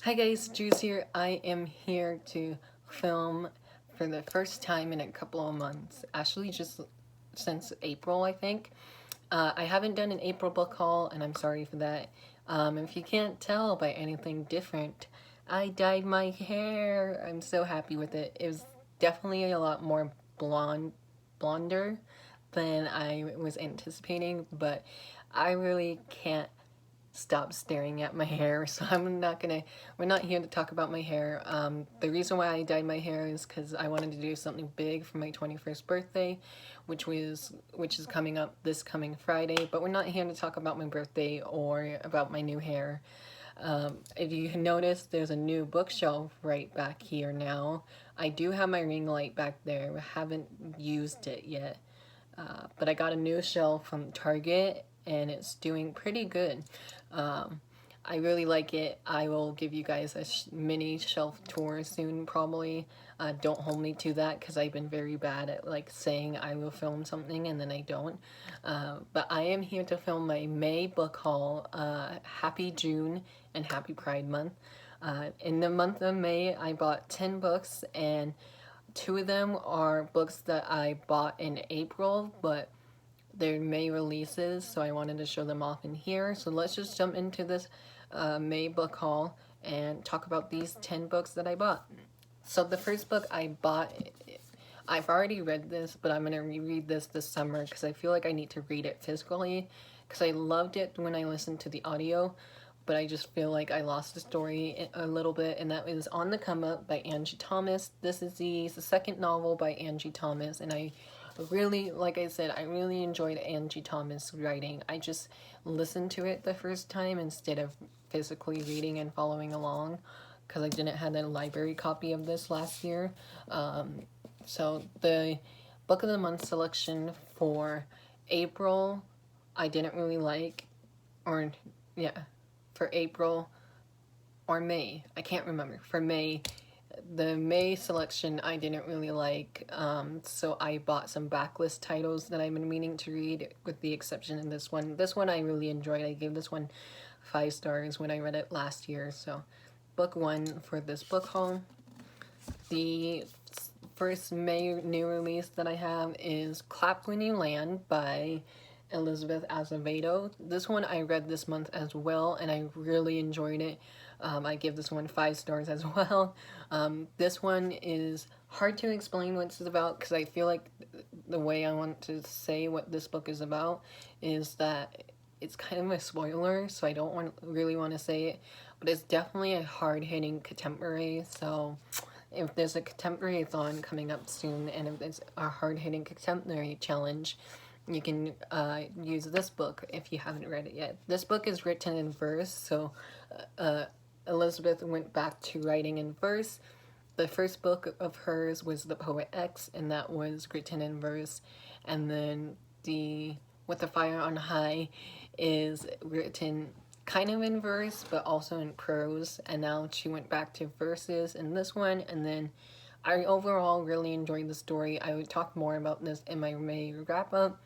Hi guys, Juice here. I am here to film for the first time in a couple of months. Actually, just since April, I think. I haven't done an April book haul, and I'm sorry for that. If you can't tell by anything different, I dyed my hair. I'm so happy with it. It was definitely a lot more blonder than I was anticipating, but I really can't stop staring at my hair, so we're not here to talk about my hair. The reason why I dyed my hair is because I wanted to do something big for my 21st birthday, which is coming up this coming Friday, but we're not here to talk about my birthday or about my new hair. If you notice, there's a new bookshelf right back here now. I do have my ring light back there. I haven't used it yet. But I got a new shelf from Target and it's doing pretty good. I really like it. I will give you guys a mini shelf tour soon probably. Don't hold me to that because I've been very bad at like saying I will film something and then I don't. But I am here to film my May book haul. Happy June and happy Pride Month. In the month of May I bought 10 books, and 2 of them are books that I bought in April, but they're May releases, so I wanted to show them off in here. So let's just jump into this May book haul and talk about these 10 books that I bought. So the first book I bought, I've already read this, but I'm going to reread this summer because I feel like I need to read it physically, because I loved it when I listened to the audio, but I just feel like I lost the story a little bit, and that is On the Come Up by Angie Thomas. This is the second novel by Angie Thomas, and I really, like I said, I really enjoyed Angie Thomas writing. I just listened to it the first time instead of physically reading and following along, because I didn't have a library copy of this last year. So the book of the month selection for April, I didn't really like, or yeah, for April or May, I can't remember. For May, the May selection I didn't really like, so I bought some backlist titles that I've been meaning to read, with the exception of this one. This one I really enjoyed. I gave this one 5 stars when I read it last year. So book 1 for this book haul. The first May new release that I have is Clap When You Land by Elizabeth Azevedo. This one I read this month as well, and I really enjoyed it. I give this one 5 stars as well. This one is hard to explain what it's about, because I feel like the way I want to say what this book is about is that it's kind of a spoiler, so I don't really want to say it, but it's definitely a hard-hitting contemporary. So if there's a contemporary-thon coming up soon, and if it's a hard-hitting contemporary challenge, you can use this book if you haven't read it yet. This book is written in verse, so Elizabeth went back to writing in verse. The first book of hers was The Poet X, and that was written in verse. And then the With the Fire on High is written kind of in verse, but also in prose. And now she went back to verses in this one. And then I overall really enjoyed the story. I would talk more about this in my May wrap-up,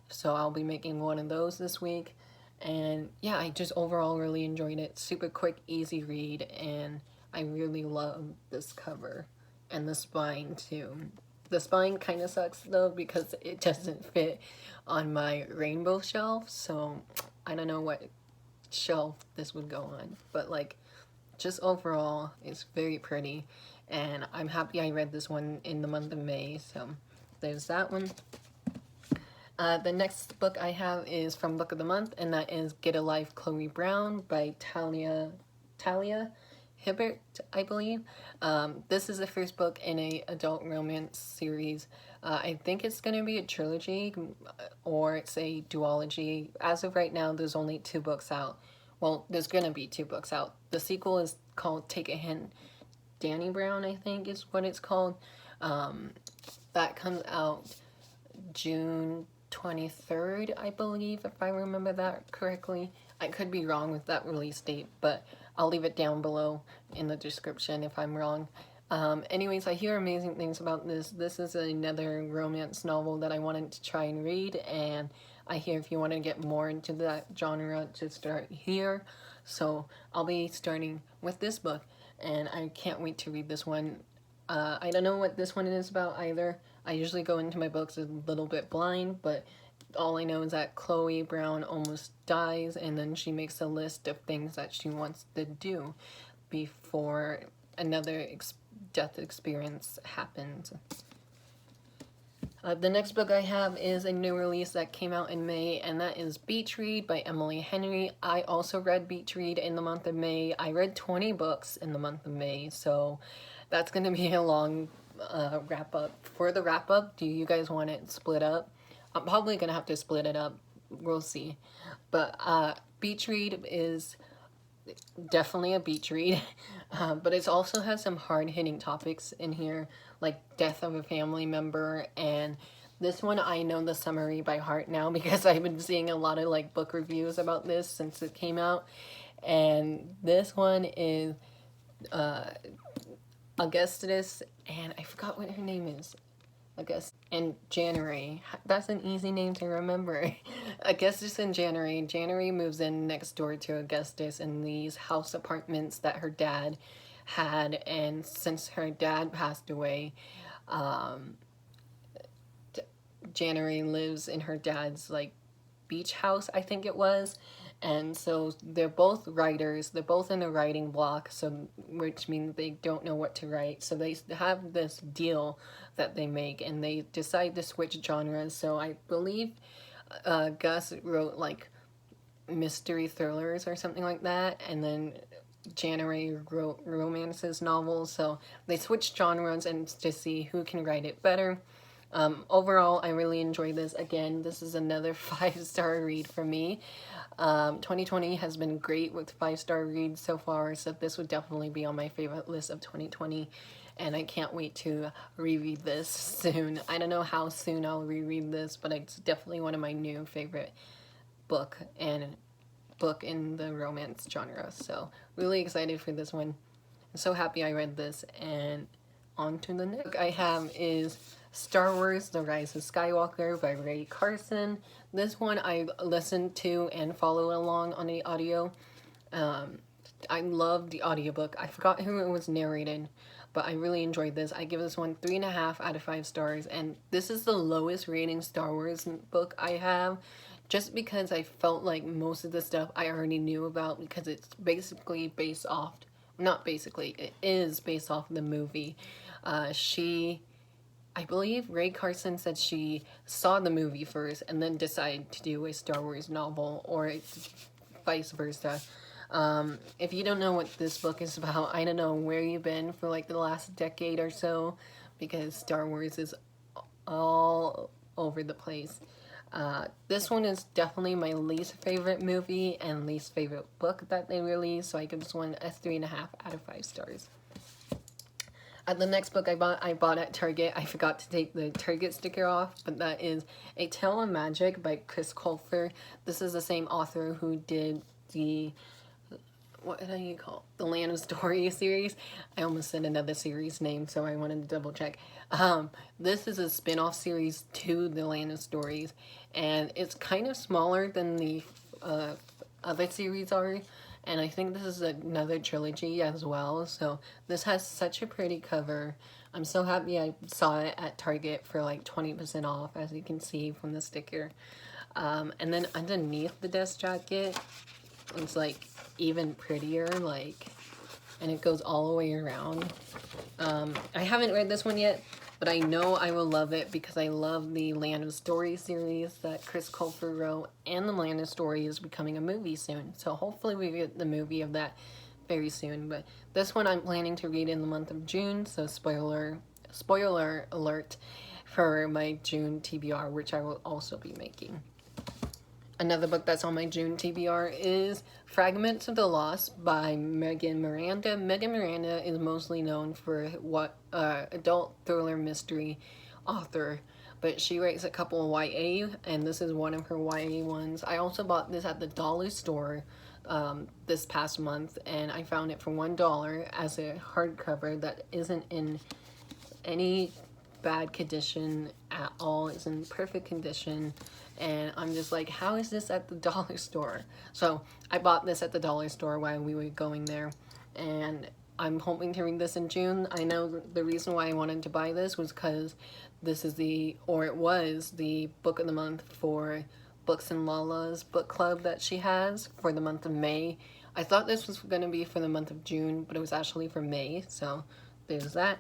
so I'll be making one of those this week. And yeah, I just overall really enjoyed it. Super quick, easy read, and I really love this cover. And the spine too. The spine kind of sucks though, because it doesn't fit on my rainbow shelf, so I don't know what shelf this would go on. But like, just overall, it's very pretty, and I'm happy I read this one in the month of May, so there's that one. The next book I have is from Book of the Month, and that is Get a Life, Chloe Brown by Talia Hibbert, I believe. This is the first book in a adult romance series. I think it's going to be a trilogy, or it's a duology. As of right now, there's only 2 books out. Well, there's going to be 2 books out. The sequel is called Take a Hint, Dani Brown, I think is what it's called. That comes out June 23rd, I believe, if I remember that correctly. I could be wrong with that release date, but I'll leave it down below in the description if I'm wrong. Anyways, I hear amazing things about this. This is another romance novel that I wanted to try and read, and I hear if you want to get more into that genre, to start here. So I'll be starting with this book, and I can't wait to read this one. I don't know what this one is about either. I usually go into my books a little bit blind, but all I know is that Chloe Brown almost dies, and then she makes a list of things that she wants to do before another death experience happens. The next book I have is a new release that came out in May, and that is Btree by Emily Henry. I also read Btree in the month of May. I read 20 books in the month of May, so that's going to be a long wrap-up. For the wrap-up, do you guys want it split up? I'm probably going to have to split it up. We'll see. But beach read is definitely a beach read, but it also has some hard-hitting topics in here, like death of a family member, and this one I know the summary by heart now because I've been seeing a lot of like book reviews about this since it came out, and this one is Augustus, and I forgot what her name is. And January. That's an easy name to remember. Augustus and January. January moves in next door to Augustus in these house apartments that her dad had, and since her dad passed away, January lives in her dad's like beach house, I think it was. And so they're both writers, they're both in a writing block, so which means they don't know what to write. So they have this deal that they make, and they decide to switch genres. So I believe Gus wrote like mystery thrillers or something like that, and then January wrote romances novels. So they switched genres and to see who can write it better. Overall, I really enjoyed this. Again, this is another 5-star read for me. 2020 has been great with 5-star reads so far, so this would definitely be on my favorite list of 2020, and I can't wait to reread this soon. I don't know how soon I'll reread this, but it's definitely one of my new favorite book in the romance genre, so really excited for this one. I'm so happy I read this, and on to the next book I have is Star Wars: The Rise of Skywalker by Ray Carson. This one I listened to and followed along on the audio. I loved the audiobook. I forgot who it was narrated, but I really enjoyed this. I give this one 3.5 out of 5 stars, and this is the lowest rating Star Wars book I have, just because I felt like most of the stuff I already knew about, because it's basically based off, not basically, it is based off the movie. I believe Ray Carson said she saw the movie first and then decided to do a Star Wars novel, or vice versa. If you don't know what this book is about, I don't know where you've been for like the last decade or so, because Star Wars is all over the place. This one is definitely my least favorite movie and least favorite book that they released, so I give this one a 3.5 out of 5 stars. The next book I bought at Target. I forgot to take the Target sticker off, but that is A Tale of Magic by Chris Colfer. This is the same author who did the, what do you call it? The Land of Story series. I almost said another series name, so I wanted to double check. This is a spin-off series to the Land of Stories, and it's kind of smaller than the other series are. And I think this is another trilogy as well, so this has such a pretty cover. I'm so happy I saw it at Target for like 20% off, as you can see from the sticker. And then underneath the desk jacket, it's like even prettier, like, and it goes all the way around. I haven't read this one yet, but I know I will love it because I love the Land of Story series that Chris Colfer wrote, and the Land of Story is becoming a movie soon, so hopefully we get the movie of that very soon. But this one I'm planning to read in the month of June, so spoiler alert for my June TBR, which I will also be making. Another book that's on my June TBR is Fragments of the Lost by Megan Miranda. Megan Miranda is mostly known for adult thriller mystery author, but she writes a couple of YA, and this is one of her YA ones. I also bought this at the dollar store this past month, and I found it for $1 as a hardcover that isn't in any bad condition at all. It's in perfect condition, and I'm just like, how is this at the dollar store? So I bought this at the dollar store while we were going there, and I'm hoping to read this in June. I know the reason why I wanted to buy this was because this is it was the book of the month for Books and Lala's book club that she has for the month of May. I thought this was going to be for the month of June, but it was actually for May, so there's that.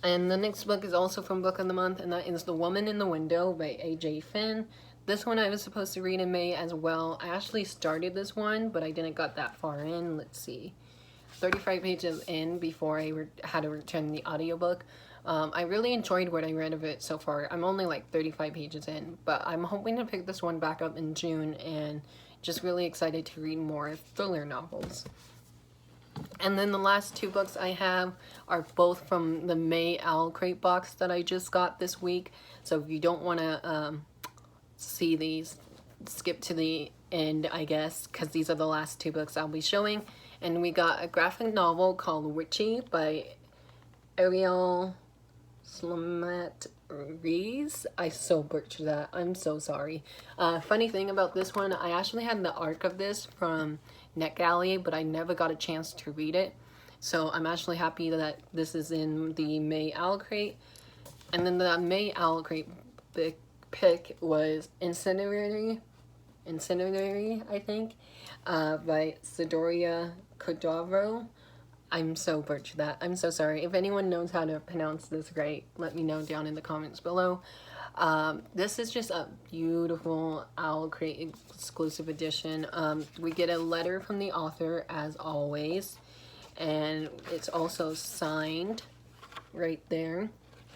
And the next book is also from Book of the Month, and that is The Woman in the Window by A.J. Finn. This one I was supposed to read in May as well. I actually started this one, but I didn't got that far in. Let's see. 35 pages in before I had to return the audiobook. I really enjoyed what I read of it so far. I'm only like 35 pages in, but I'm hoping to pick this one back up in June, and just really excited to read more thriller novels. And then the last two books I have are both from the May Owl Crate box that I just got this week. So if you don't want to see these, skip to the end, I guess, because these are the last two books I'll be showing. And we got a graphic novel called Ritchie by Ariel Slamet Rees. I so butchered that. I'm so sorry. Funny thing about this one, I actually had the arc of this from NetGalley, but I never got a chance to read it. So I'm actually happy that this is in the May Owl Crate. And then the May Owl Crate pick was Incendiary, I think, by Sidoria Cordovero. I'm so butchered that. I'm so sorry. If anyone knows how to pronounce this right, let me know down in the comments below. This is just a beautiful Owl Crate exclusive edition. We get a letter from the author as always, and it's also signed right there.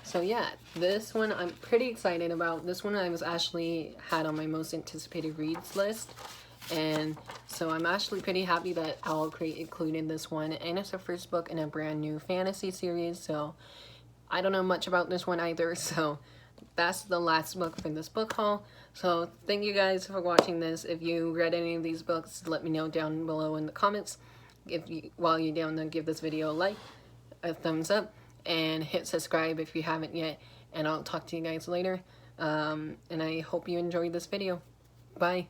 So yeah, this one I'm pretty excited about. This one I was actually had on my most anticipated reads list. And so I'm actually pretty happy that Owl Crate included this one, and it's the first book in a brand new fantasy series, so I don't know much about this one either, so that's the last book for this book haul. So thank you guys for watching this. If you read any of these books, let me know down below in the comments. While you're down there, give this video a like, a thumbs up, and hit subscribe if you haven't yet, and I'll talk to you guys later. And I hope you enjoyed this video. Bye.